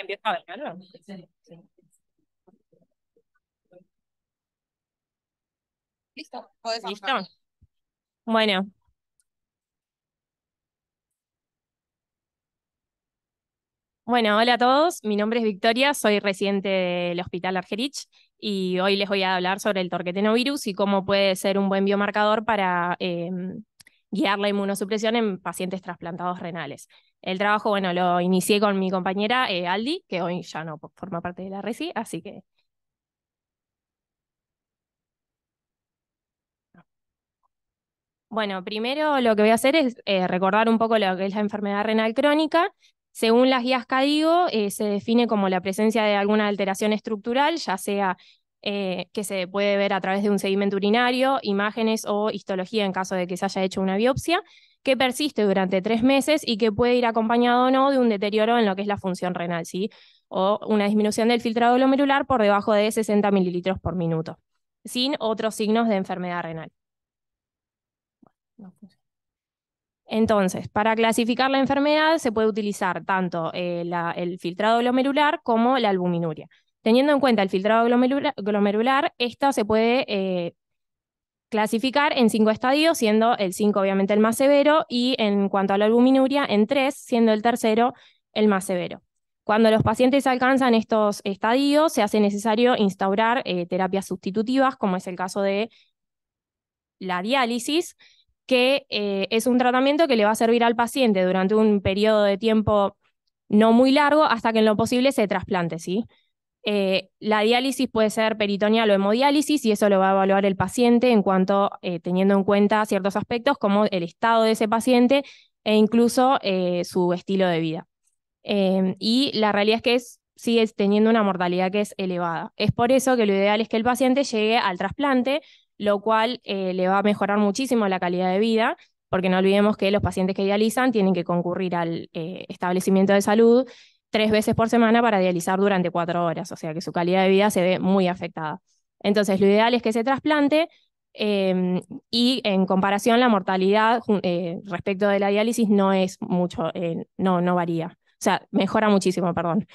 Empieza a ver, ¿no? Listo, podés ¿Listo? arrancar. Bueno, hola a todos. Mi nombre es Victoria, soy residente del Hospital Argerich y hoy les voy a hablar sobre el torquetenovirus y cómo puede ser un buen biomarcador para guiar la inmunosupresión en pacientes trasplantados renales. El trabajo, bueno, lo inicié con mi compañera Aldi, que hoy ya no forma parte de la RECI, así que bueno, primero lo que voy a hacer es recordar un poco lo que es la enfermedad renal crónica. Según las guías CADIGO, se define como la presencia de alguna alteración estructural, ya sea que se puede ver a través de un sedimento urinario, imágenes o histología en caso de que se haya hecho una biopsia, que persiste durante 3 meses y que puede ir acompañado o no de un deterioro en lo que es la función renal, ¿sí? O una disminución del filtrado glomerular por debajo de 60 mililitros por minuto, sin otros signos de enfermedad renal. No funciona. Entonces, para clasificar la enfermedad se puede utilizar tanto el filtrado glomerular como la albuminuria. Teniendo en cuenta el filtrado glomerular, esta se puede clasificar en 5 estadios, siendo el 5 obviamente el más severo, y en cuanto a la albuminuria, en 3, siendo el tercero el más severo. Cuando los pacientes alcanzan estos estadios, se hace necesario instaurar terapias sustitutivas, como es el caso de la diálisis, que es un tratamiento que le va a servir al paciente durante un periodo de tiempo no muy largo hasta que en lo posible se trasplante, ¿sí? La diálisis puede ser peritoneal o hemodiálisis y eso lo va a evaluar el paciente en cuanto, teniendo en cuenta ciertos aspectos como el estado de ese paciente e incluso su estilo de vida. Y la realidad es que sigue teniendo una mortalidad que es elevada. Es por eso que lo ideal es que el paciente llegue al trasplante, lo cual le va a mejorar muchísimo la calidad de vida, porque no olvidemos que los pacientes que dializan tienen que concurrir al establecimiento de salud 3 veces por semana para dializar durante 4 horas, o sea que su calidad de vida se ve muy afectada. Entonces, lo ideal es que se trasplante y en comparación la mortalidad respecto de la diálisis no es mucho, no varía. O sea, mejora muchísimo, perdón.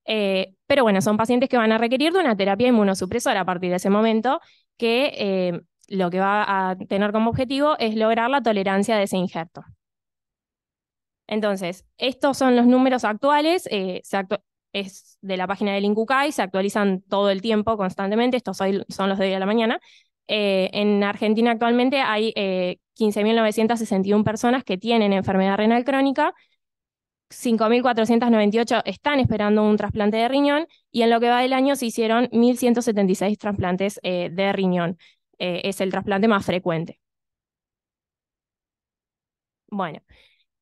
Pero bueno, son pacientes que van a requerir de una terapia inmunosupresora a partir de ese momento, que lo que va a tener como objetivo es lograr la tolerancia de ese injerto. Entonces, estos son los números actuales, es de la página del INCUCAI, se actualizan todo el tiempo, constantemente, estos son los de hoy a la mañana. En Argentina actualmente hay 15.961 personas que tienen enfermedad renal crónica, 5.498 están esperando un trasplante de riñón y en lo que va del año se hicieron 1.176 trasplantes de riñón. Es el trasplante más frecuente. Bueno,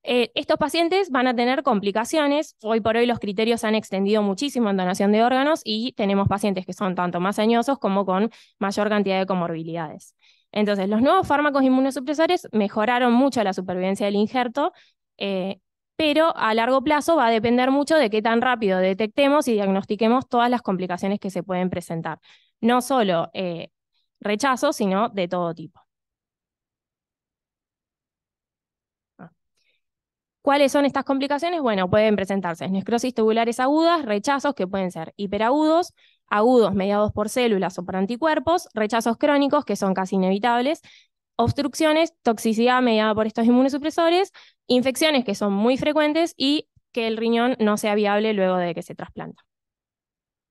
estos pacientes van a tener complicaciones. Hoy por hoy los criterios se han extendido muchísimo en donación de órganos y tenemos pacientes que son tanto más añosos como con mayor cantidad de comorbilidades. Entonces, los nuevos fármacos inmunosupresores mejoraron mucho la supervivencia del injerto, eh, pero a largo plazo va a depender mucho de qué tan rápido detectemos y diagnostiquemos todas las complicaciones que se pueden presentar. No solo rechazo, sino de todo tipo. ¿Cuáles son estas complicaciones? Bueno, pueden presentarse necrosis tubulares agudas, rechazos que pueden ser hiperagudos, agudos mediados por células o por anticuerpos, rechazos crónicos que son casi inevitables, obstrucciones, toxicidad mediada por estos inmunosupresores, infecciones que son muy frecuentes y que el riñón no sea viable luego de que se trasplanta.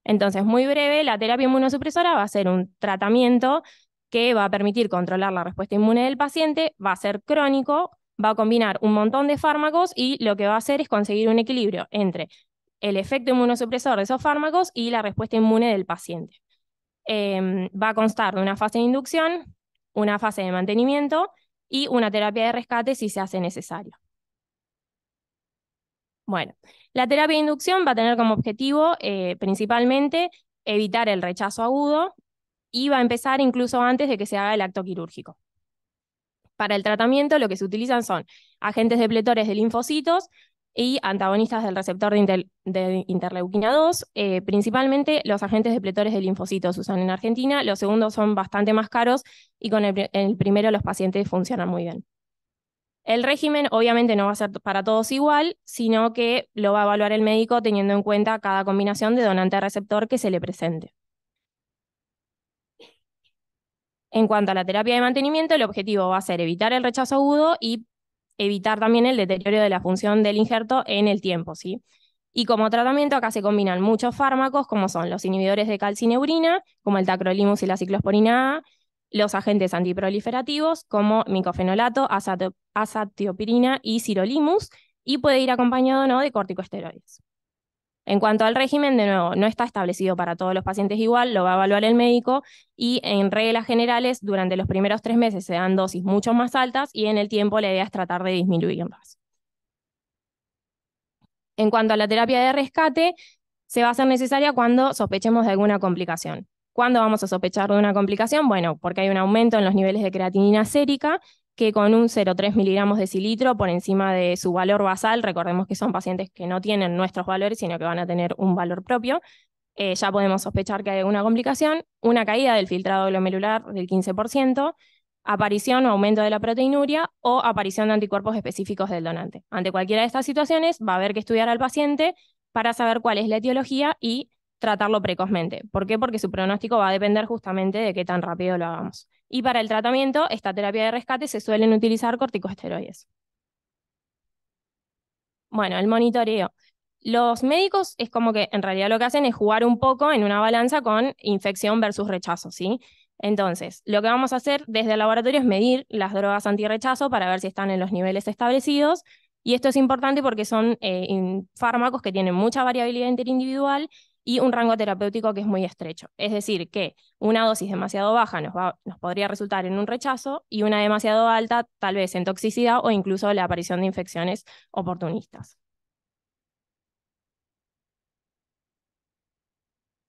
Entonces, muy breve, la terapia inmunosupresora va a ser un tratamiento que va a permitir controlar la respuesta inmune del paciente, va a ser crónico, va a combinar un montón de fármacos y lo que va a hacer es conseguir un equilibrio entre el efecto inmunosupresor de esos fármacos y la respuesta inmune del paciente. Va a constar de una fase de inducción, una fase de mantenimiento y una terapia de rescate si se hace necesario. Bueno, la terapia de inducción va a tener como objetivo principalmente evitar el rechazo agudo y va a empezar incluso antes de que se haga el acto quirúrgico. Para el tratamiento lo que se utilizan son agentes depletores de linfocitos y antagonistas del receptor de interleuquina 2. Principalmente los agentes depletores de linfocitos se usan en Argentina, los segundos son bastante más caros y con el primero los pacientes funcionan muy bien. El régimen obviamente no va a ser para todos igual, sino que lo va a evaluar el médico teniendo en cuenta cada combinación de donante-receptor que se le presente. En cuanto a la terapia de mantenimiento, el objetivo va a ser evitar el rechazo agudo y evitar también el deterioro de la función del injerto en el tiempo, ¿sí? Y como tratamiento acá se combinan muchos fármacos, como son los inhibidores de calcineurina, como el tacrolimus y la ciclosporina A, los agentes antiproliferativos, como micofenolato, azathiopirina y sirolimus, y puede ir acompañado, ¿no?, de corticosteroides. En cuanto al régimen, de nuevo, no está establecido para todos los pacientes igual, lo va a evaluar el médico y en reglas generales, durante los primeros 3 meses se dan dosis mucho más altas y en el tiempo la idea es tratar de disminuirlas. En cuanto a la terapia de rescate, se va a hacer necesaria cuando sospechemos de alguna complicación. ¿Cuándo vamos a sospechar de una complicación? Bueno, porque hay un aumento en los niveles de creatinina sérica, que con un 0,3 miligramos de cilitro por encima de su valor basal, recordemos que son pacientes que no tienen nuestros valores, sino que van a tener un valor propio, ya podemos sospechar que hay alguna complicación, una caída del filtrado glomerular del 15%, aparición o aumento de la proteinuria o aparición de anticuerpos específicos del donante. Ante cualquiera de estas situaciones va a haber que estudiar al paciente para saber cuál es la etiología y tratarlo precozmente. ¿Por qué? Porque su pronóstico va a depender justamente de qué tan rápido lo hagamos. Y para el tratamiento, esta terapia de rescate se suelen utilizar corticosteroides. Bueno, el monitoreo. Los médicos es como que en realidad lo que hacen es jugar un poco en una balanza con infección versus rechazo, ¿sí? Entonces, lo que vamos a hacer desde el laboratorio es medir las drogas antirrechazo para ver si están en los niveles establecidos. Y esto es importante porque son fármacos que tienen mucha variabilidad interindividual y un rango terapéutico que es muy estrecho. Es decir, que una dosis demasiado baja nos podría resultar en un rechazo y una demasiado alta tal vez en toxicidad o incluso la aparición de infecciones oportunistas.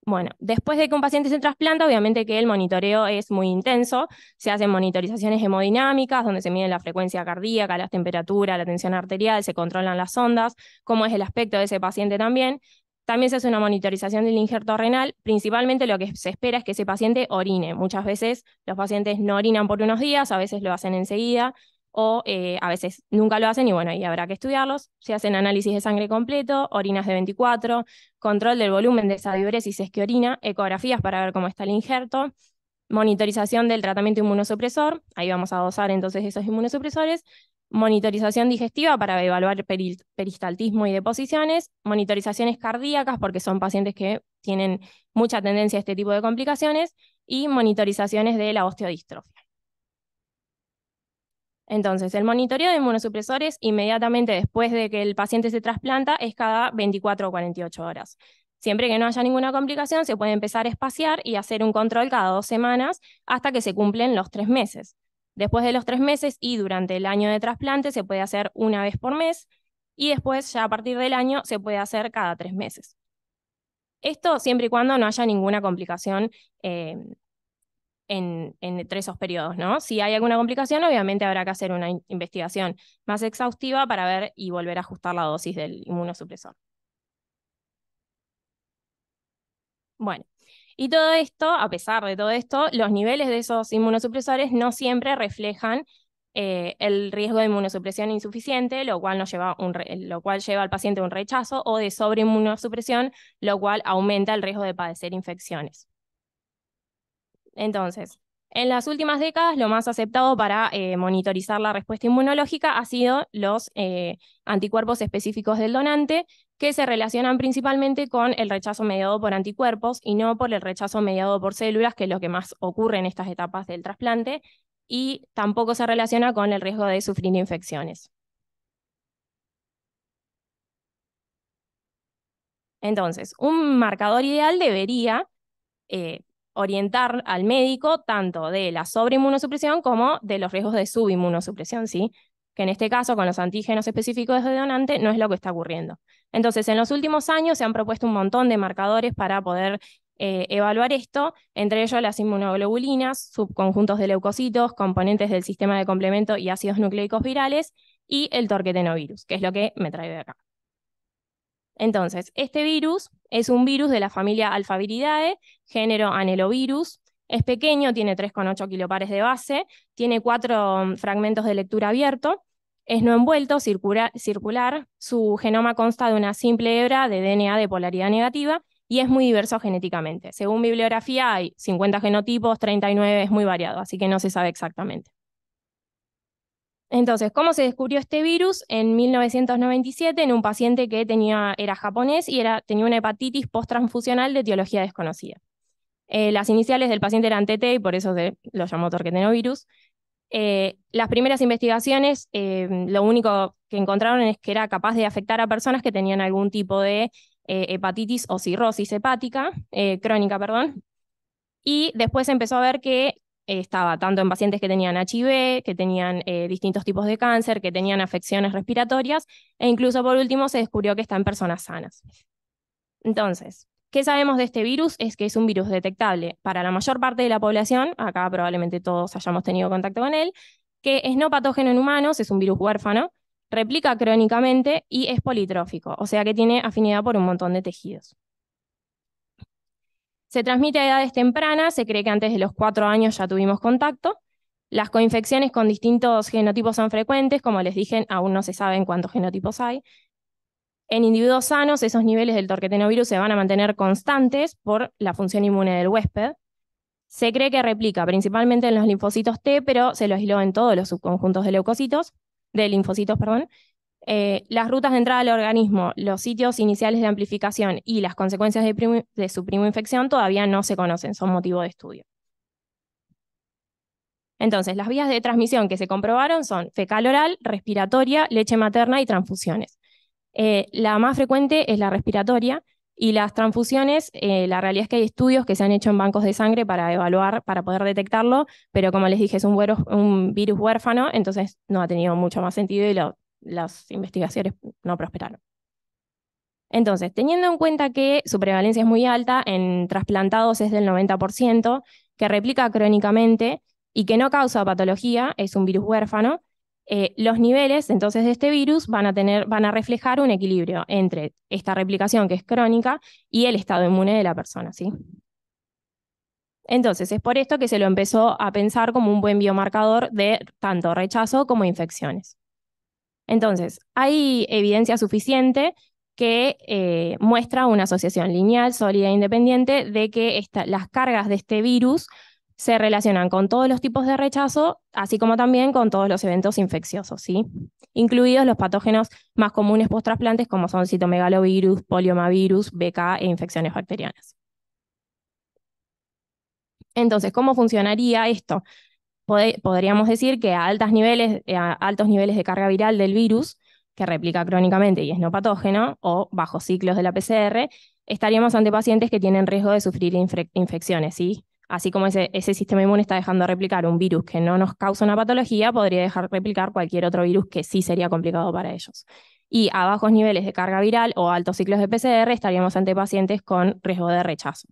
Bueno, después de que un paciente se trasplanta, obviamente que el monitoreo es muy intenso. Se hacen monitorizaciones hemodinámicas, donde se mide la frecuencia cardíaca, la temperatura, la tensión arterial, se controlan las ondas, cómo es el aspecto de ese paciente también. También se hace una monitorización del injerto renal. Principalmente lo que se espera es que ese paciente orine. Muchas veces los pacientes no orinan por unos días, a veces lo hacen enseguida, o a veces nunca lo hacen y bueno, ahí habrá que estudiarlos. Se hacen análisis de sangre completo, orinas de 24, control del volumen de esa diuresis es que orina, ecografías para ver cómo está el injerto, monitorización del tratamiento inmunosupresor, ahí vamos a dosar entonces esos inmunosupresores, monitorización digestiva para evaluar peristaltismo y deposiciones, monitorizaciones cardíacas porque son pacientes que tienen mucha tendencia a este tipo de complicaciones, y monitorizaciones de la osteodistrofia. Entonces, el monitoreo de inmunosupresores inmediatamente después de que el paciente se trasplanta es cada 24 o 48 horas. Siempre que no haya ninguna complicación, se puede empezar a espaciar y hacer un control cada 2 semanas hasta que se cumplen los 3 meses. Después de los 3 meses y durante el año de trasplante se puede hacer una vez por mes y después ya a partir del año se puede hacer cada 3 meses. Esto siempre y cuando no haya ninguna complicación entre esos periodos, ¿no? Si hay alguna complicación, obviamente habrá que hacer una investigación más exhaustiva para ver y volver a ajustar la dosis del inmunosupresor. Bueno, y todo esto, a pesar de todo esto, los niveles de esos inmunosupresores no siempre reflejan el riesgo de inmunosupresión insuficiente, lo cual lleva al paciente a un rechazo, o de sobreinmunosupresión, lo cual aumenta el riesgo de padecer infecciones. Entonces, en las últimas décadas lo más aceptado para monitorizar la respuesta inmunológica ha sido los anticuerpos específicos del donante, que se relacionan principalmente con el rechazo mediado por anticuerpos y no por el rechazo mediado por células, que es lo que más ocurre en estas etapas del trasplante, y tampoco se relaciona con el riesgo de sufrir infecciones. Entonces, un marcador ideal debería eh, orientar al médico tanto de la sobreinmunosupresión como de los riesgos de subinmunosupresión, ¿sí? Que en este caso, con los antígenos específicos de donante, no es lo que está ocurriendo. Entonces, en los últimos años se han propuesto un montón de marcadores para poder evaluar esto, entre ellos las inmunoglobulinas, subconjuntos de leucocitos, componentes del sistema de complemento y ácidos nucleicos virales, y el torquetenovirus, que es lo que me trae de acá. Entonces, este virus es un virus de la familia Alphaviridae, género Anelovirus. Es pequeño, tiene 3,8 kilopares de base, tiene 4 fragmentos de lectura abierto. Es no envuelto, circular, su genoma consta de una simple hebra de DNA de polaridad negativa y es muy diverso genéticamente. Según bibliografía hay 50 genotipos, 39, es muy variado, así que no se sabe exactamente. Entonces, ¿cómo se descubrió este virus? En 1997, en un paciente que era japonés y tenía una hepatitis post-transfusional de etiología desconocida. Las iniciales del paciente eran TT y por eso se lo llamó torquetenovirus. Las primeras investigaciones, lo único que encontraron es que era capaz de afectar a personas que tenían algún tipo de hepatitis o cirrosis hepática, crónica, perdón. Y después empezó a ver que estaba tanto en pacientes que tenían HIV, que tenían distintos tipos de cáncer, que tenían afecciones respiratorias, e incluso por último se descubrió que está en personas sanas. Entonces, ¿qué sabemos de este virus? Es que es un virus detectable para la mayor parte de la población, acá probablemente todos hayamos tenido contacto con él, que es no patógeno en humanos, es un virus huérfano, replica crónicamente y es politrófico, o sea que tiene afinidad por un montón de tejidos. Se transmite a edades tempranas, se cree que antes de los 4 años ya tuvimos contacto. Las coinfecciones con distintos genotipos son frecuentes, como les dije, aún no se saben cuántos genotipos hay. En individuos sanos, esos niveles del torquetenovirus se van a mantener constantes por la función inmune del huésped. Se cree que replica principalmente en los linfocitos T, pero se lo aisló en todos los subconjuntos de linfocitos, perdón. Las rutas de entrada al organismo, los sitios iniciales de amplificación y las consecuencias de su primoinfección todavía no se conocen, son motivo de estudio. Entonces, las vías de transmisión que se comprobaron son fecal oral, respiratoria, leche materna y transfusiones. La más frecuente es la respiratoria y las transfusiones, la realidad es que hay estudios que se han hecho en bancos de sangre para evaluar, para poder detectarlo, pero como les dije, es un virus huérfano, entonces no ha tenido mucho más sentido y las investigaciones no prosperaron. Entonces, teniendo en cuenta que su prevalencia es muy alta, en trasplantados es del 90%, que replica crónicamente y que no causa patología, es un virus huérfano, los niveles entonces de este virus van a reflejar un equilibrio entre esta replicación que es crónica y el estado inmune de la persona, ¿sí? Entonces, es por esto que se lo empezó a pensar como un buen biomarcador de tanto rechazo como infecciones. Entonces, hay evidencia suficiente que muestra una asociación lineal, sólida e independiente de que las cargas de este virus se relacionan con todos los tipos de rechazo, así como también con todos los eventos infecciosos, ¿sí? Incluidos los patógenos más comunes post-trasplantes como son citomegalovirus, poliomavirus, BK e infecciones bacterianas. Entonces, ¿cómo funcionaría esto? Podríamos decir que a altos niveles de carga viral del virus, que replica crónicamente y es no patógeno, o bajo ciclos de la PCR, estaríamos ante pacientes que tienen riesgo de sufrir infecciones, ¿sí? Así como ese sistema inmune está dejando de replicar un virus que no nos causa una patología, podría dejar de replicar cualquier otro virus que sí sería complicado para ellos. Y a bajos niveles de carga viral o altos ciclos de PCR estaríamos ante pacientes con riesgo de rechazo.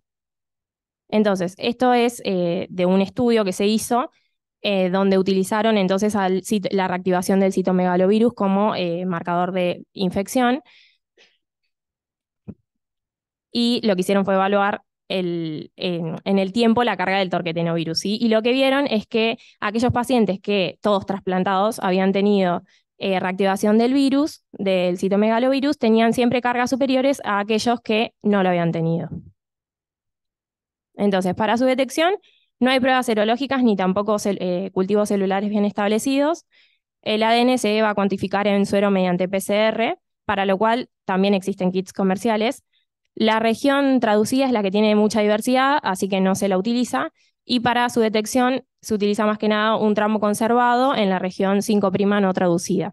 Entonces, esto es de un estudio que se hizo donde utilizaron entonces la reactivación del citomegalovirus como marcador de infección y lo que hicieron fue evaluar en el tiempo la carga del torquetenovirus, ¿sí? Y lo que vieron es que aquellos pacientes que todos trasplantados habían tenido reactivación del virus, del citomegalovirus, tenían siempre cargas superiores a aquellos que no lo habían tenido. Entonces, para su detección, no hay pruebas serológicas ni tampoco cultivos celulares bien establecidos. El ADN se va a cuantificar en suero mediante PCR, para lo cual también existen kits comerciales. La región traducida es la que tiene mucha diversidad, así que no se la utiliza. Y para su detección se utiliza más que nada un tramo conservado en la región 5' no traducida.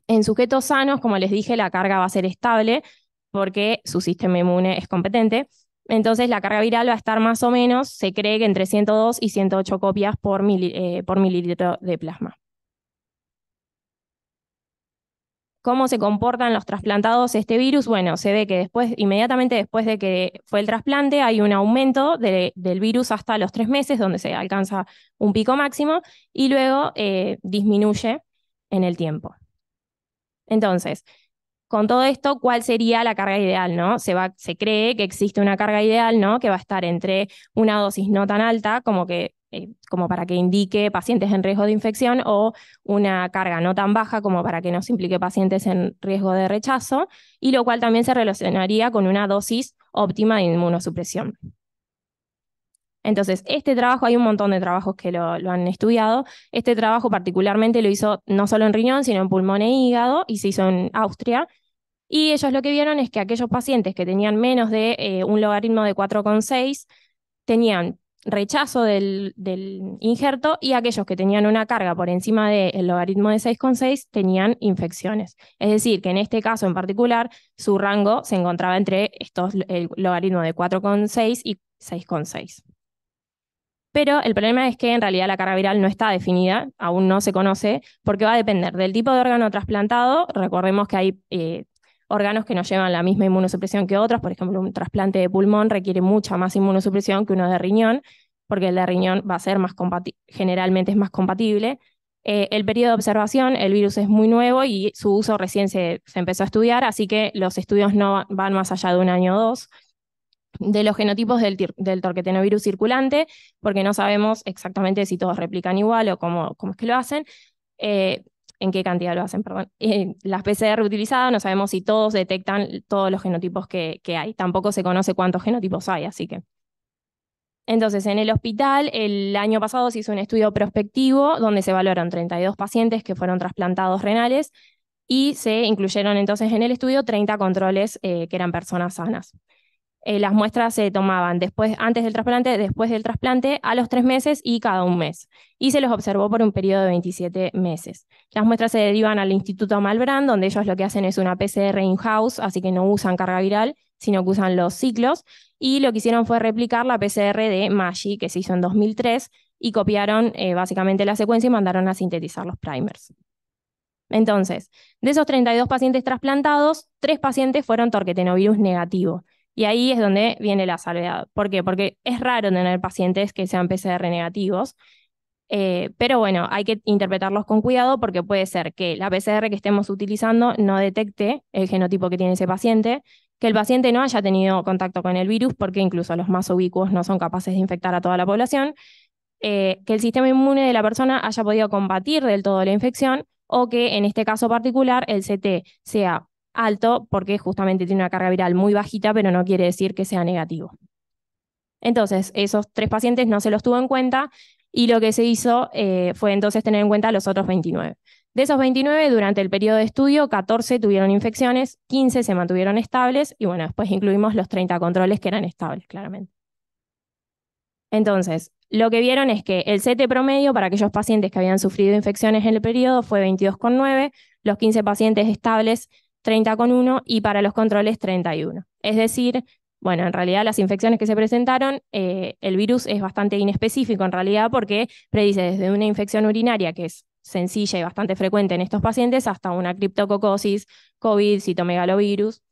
En sujetos sanos, como les dije, la carga va a ser estable porque su sistema inmune es competente. Entonces la carga viral va a estar más o menos, se cree que entre 102 y 108 copias por mililitro de plasma. ¿Cómo se comportan los trasplantados este virus? Bueno, se ve que inmediatamente después de que fue el trasplante, hay un aumento del virus hasta los 3 meses, donde se alcanza un pico máximo, y luego disminuye en el tiempo. Entonces, con todo esto, ¿cuál sería la carga ideal, no? Se cree que existe una carga ideal, ¿no? Que va a estar entre una dosis no tan alta, como que como para que indique pacientes en riesgo de infección, o una carga no tan baja como para que nos implique pacientes en riesgo de rechazo, y lo cual también se relacionaría con una dosis óptima de inmunosupresión. Entonces, este trabajo, hay un montón de trabajos que lo han estudiado. Este trabajo particularmente lo hizo no solo en riñón, sino en pulmón e hígado, y se hizo en Austria. Y ellos lo que vieron es que aquellos pacientes que tenían menos de un logaritmo de 4,6 tenían rechazo del injerto, y aquellos que tenían una carga por encima del logaritmo de 6,6 tenían infecciones. Es decir, que en este caso en particular, su rango se encontraba entre el logaritmo de 4,6 y 6,6. Pero el problema es que en realidad la carga viral no está definida, aún no se conoce, porque va a depender del tipo de órgano trasplantado. Recordemos que hay órganos que no llevan la misma inmunosupresión que otros. Por ejemplo, un trasplante de pulmón requiere mucha más inmunosupresión que uno de riñón, porque el de riñón va a ser generalmente es más compatible. El periodo de observación, el virus es muy nuevo y su uso recién se empezó a estudiar, así que los estudios no van más allá de un año o dos de los genotipos del torquetenovirus circulante, porque no sabemos exactamente si todos replican igual o cómo es que lo hacen, eh, en qué cantidad lo hacen, perdón. Las PCR utilizadas no sabemos si todos detectan todos los genotipos que hay. Tampoco se conoce cuántos genotipos hay, así que. Entonces, en el hospital, el año pasado se hizo un estudio prospectivo donde se evaluaron 32 pacientes que fueron trasplantados renales, y se incluyeron entonces en el estudio 30 controles que eran personas sanas. Las muestras se tomaban antes del trasplante, después del trasplante, a los 3 meses y cada un mes. Y se los observó por un periodo de 27 meses. Las muestras se derivan al Instituto Malbrán, donde ellos lo que hacen es una PCR in-house, así que no usan carga viral, sino que usan los ciclos. Y lo que hicieron fue replicar la PCR de Maggi, que se hizo en 2003, y copiaron básicamente la secuencia y mandaron a sintetizar los primers. Entonces, de esos 32 pacientes trasplantados, 3 pacientes fueron torquetenovirus negativo. Y ahí es donde viene la salvedad. ¿Por qué? Porque es raro tener pacientes que sean PCR negativos, pero bueno, hay que interpretarlos con cuidado, porque puede ser que la PCR que estemos utilizando no detecte el genotipo que tiene ese paciente, que el paciente no haya tenido contacto con el virus, porque incluso los más ubicuos no son capaces de infectar a toda la población, que el sistema inmune de la persona haya podido combatir del todo la infección, o que en este caso particular el CT sea alto porque justamente tiene una carga viral muy bajita, pero no quiere decir que sea negativo. Entonces, esos 3 pacientes no se los tuvo en cuenta, y lo que se hizo fue entonces tener en cuenta los otros 29. De esos 29, durante el periodo de estudio, 14 tuvieron infecciones, 15 se mantuvieron estables, y bueno, después incluimos los 30 controles que eran estables, claramente. Entonces, lo que vieron es que el CT promedio para aquellos pacientes que habían sufrido infecciones en el periodo fue 22,9, los 15 pacientes estables 30,1, y para los controles 31. Es decir, bueno, en realidad las infecciones que se presentaron, el virus es bastante inespecífico en realidad, porque predice desde una infección urinaria, que es sencilla y bastante frecuente en estos pacientes, hasta una criptococosis, COVID, citomegalovirus,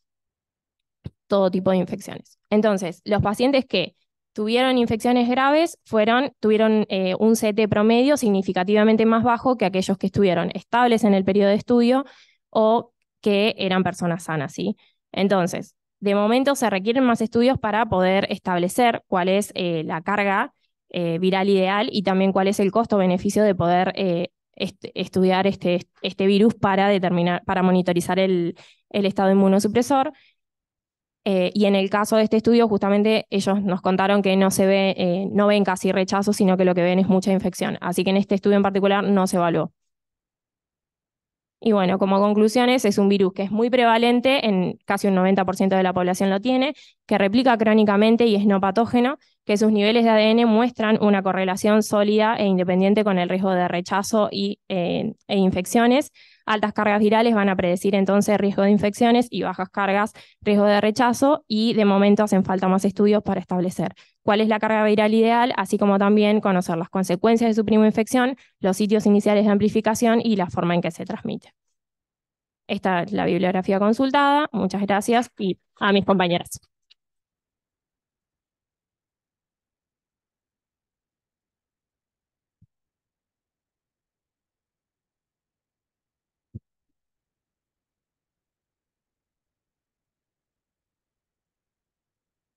todo tipo de infecciones. Entonces, los pacientes que tuvieron infecciones graves tuvieron un CT promedio significativamente más bajo que aquellos que estuvieron estables en el periodo de estudio o que eran personas sanas, ¿sí? Entonces, de momento se requieren más estudios para poder establecer cuál es la carga viral ideal, y también cuál es el costo-beneficio de poder estudiar este virus para monitorizar el estado inmunosupresor. Y en el caso de este estudio, justamente ellos nos contaron que no ven casi rechazo, sino que lo que ven es mucha infección. Así que en este estudio en particular no se evaluó. Y bueno, como conclusiones, es un virus que es muy prevalente, en casi un 90% de la población lo tiene, que replica crónicamente y es no patógeno, que sus niveles de ADN muestran una correlación sólida e independiente con el riesgo de rechazo e infecciones. Altas cargas virales van a predecir entonces riesgo de infecciones, y bajas cargas, riesgo de rechazo, y de momento hacen falta más estudios para establecer cuál es la carga viral ideal, así como también conocer las consecuencias de su prima infección, los sitios iniciales de amplificación y la forma en que se transmite. Esta es la bibliografía consultada. Muchas gracias, y a mis compañeras.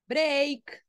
Break.